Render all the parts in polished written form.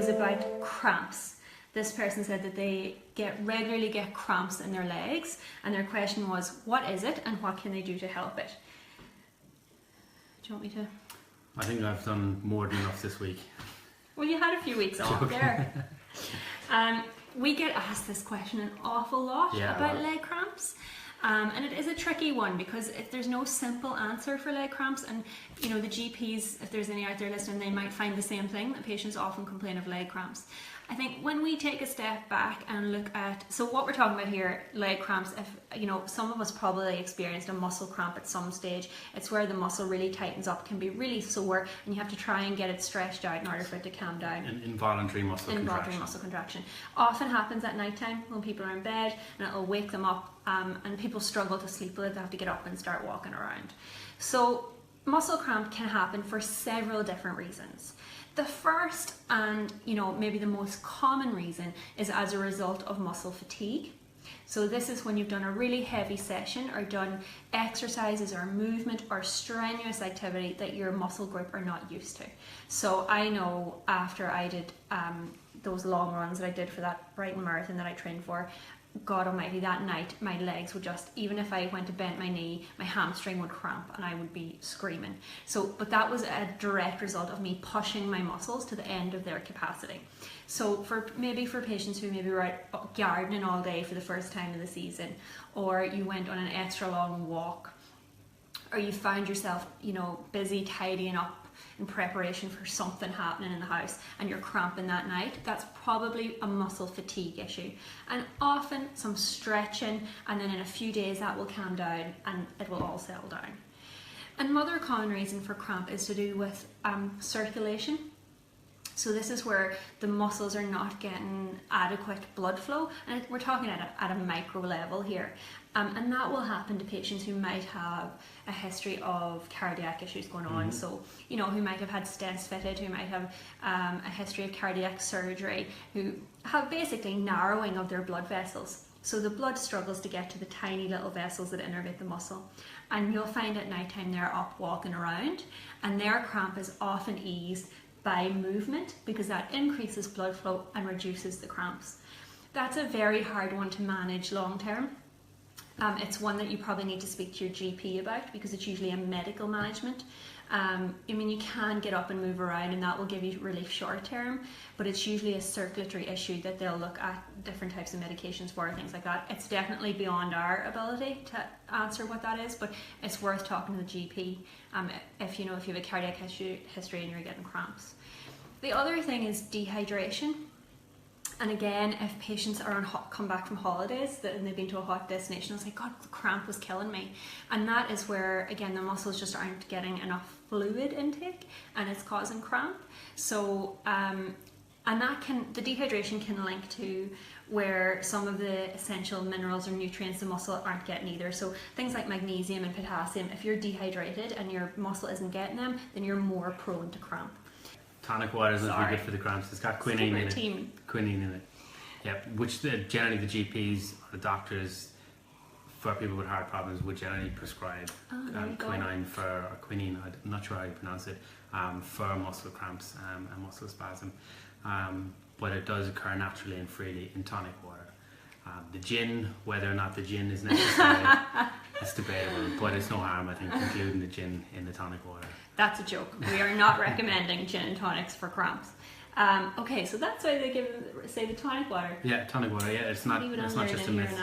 was about cramps. This person said that they regularly get cramps in their legs, and their question was, what is it and what can they do to help it? Do you want me to? I think I've done more than enough this week. Well, you had a few weeks off there. We get asked this question an awful lot about leg cramps. And it is a tricky one because there's no simple answer for leg cramps, and you know, the GPs, if there's any out there listening, they might find the same thing, that patients often complain of leg cramps. I think when we take a step back and look at, so what we're talking about here, leg cramps, if you know, some of us probably experienced a muscle cramp at some stage. It's where the muscle really tightens up, can be really sore, and you have to try and get it stretched out in order for it to calm down. An involuntary muscle contraction. Involuntary muscle contraction. Often happens at night time when people are in bed, and it'll wake them up, and people struggle to sleep with it. They have to get up and start walking around. So muscle cramp can happen for several different reasons. The first, and you know, maybe the most common reason, is as a result of muscle fatigue. So this is when you've done a really heavy session or done exercises or movement or strenuous activity that your muscle group are not used to. So I know after I did those long runs that I did for that Brighton Marathon that I trained for, God almighty, that night my legs would just, even if I went to bend my knee, my hamstring would cramp and I would be screaming. So, but that was a direct result of me pushing my muscles to the end of their capacity. So for patients who maybe were out gardening all day for the first time of the season, or you went on an extra long walk, or you found yourself, you know, busy tidying up in preparation for something happening in the house and you're cramping that night, that's probably a muscle fatigue issue. And often some stretching, and then in a few days that will calm down and it will all settle down. Another common reason for cramp is to do with circulation. So this is where the muscles are not getting adequate blood flow, and we're talking at a micro level here. And that will happen to patients who might have a history of cardiac issues going on. So, you know, who might have had stents fitted, who might have a history of cardiac surgery, who have basically narrowing of their blood vessels. So the blood struggles to get to the tiny little vessels that innervate the muscle. And you'll find at night time they're up walking around, and their cramp is often eased by movement because that increases blood flow and reduces the cramps. That's a very hard one to manage long term. It's one that you probably need to speak to your GP about because it's usually a medical management. I mean, you can get up and move around and that will give you relief short term, but it's usually a circulatory issue that they'll look at different types of medications for, things like that. It's definitely beyond our ability to answer what that is, but it's worth talking to the GP if you have a cardiac history and you're getting cramps. The other thing is dehydration. And again, if patients are come back from holidays and they've been to a hot destination, they'll say, God, the cramp was killing me. And that is where, again, the muscles just aren't getting enough fluid intake and it's causing cramp. So, and the dehydration can link to where some of the essential minerals or nutrients the muscle aren't getting either. So things like magnesium and potassium, if you're dehydrated and your muscle isn't getting them, then you're more prone to cramp. Tonic water is not good for the cramps. It's got quinine in it. Quinine in it. Yeah, which generally the GPs or the doctors for people with heart problems would generally prescribe quinine quinine. I'm not sure how you pronounce it, for muscle cramps and muscle spasm. But it does occur naturally and freely in tonic water. The gin, whether or not the gin is necessary, is debatable, but it's no harm, I think, including the gin in the tonic water. That's a joke. We are not recommending gin and tonics for cramps. Okay, so that's why they say the tonic water. Yeah, tonic water. Yeah, it's not just a myth.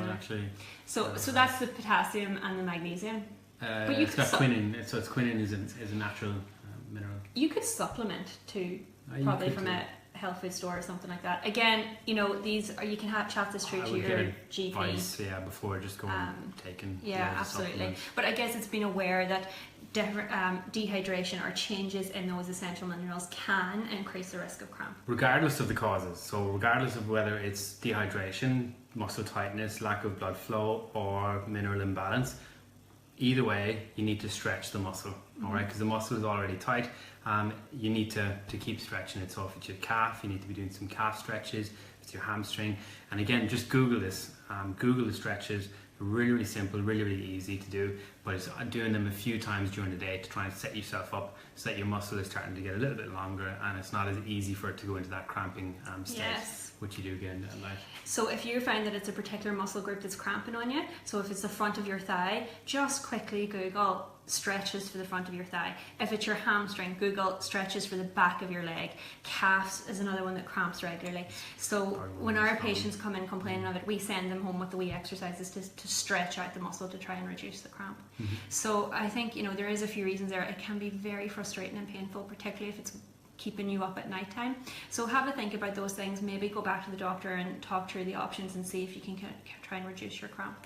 Actually. So that's the potassium and the magnesium. But it's got quinine. So it's quinine is a natural mineral. You could supplement too, probably from a health food store or something like that. Again, you can chat this through to your GP. Advice, before just going taking. Yeah, absolutely. But I guess it's been aware that dehydration or changes in those essential minerals can increase the risk of cramp. Regardless of the causes, so regardless of whether it's dehydration, muscle tightness, lack of blood flow, or mineral imbalance, either way, you need to stretch the muscle, all right? Because the muscle is already tight. You need to keep stretching it. So if it's your calf, you need to be doing some calf stretches. If it's your hamstring, and again, just Google this. Google the stretches. Really, really simple, really, really easy to do. but it's doing them a few times during the day to try and set yourself up so that your muscle is starting to get a little bit longer, and it's not as easy for it to go into that cramping state, which you do get at night. So if you find that it's a particular muscle group that's cramping on you, so if it's the front of your thigh, just quickly Google stretches for the front of your thigh. If it's your hamstring, Google stretches for the back of your leg. Calves is another one that cramps regularly. So when our patients come in complaining of it, we send them home with the wee exercises to stretch out the muscle to try and reduce the cramp. So I think, there is a few reasons there. It can be very frustrating and painful, particularly if it's keeping you up at night time. So have a think about those things. Maybe go back to the doctor and talk through the options and see if you can try and reduce your cramp.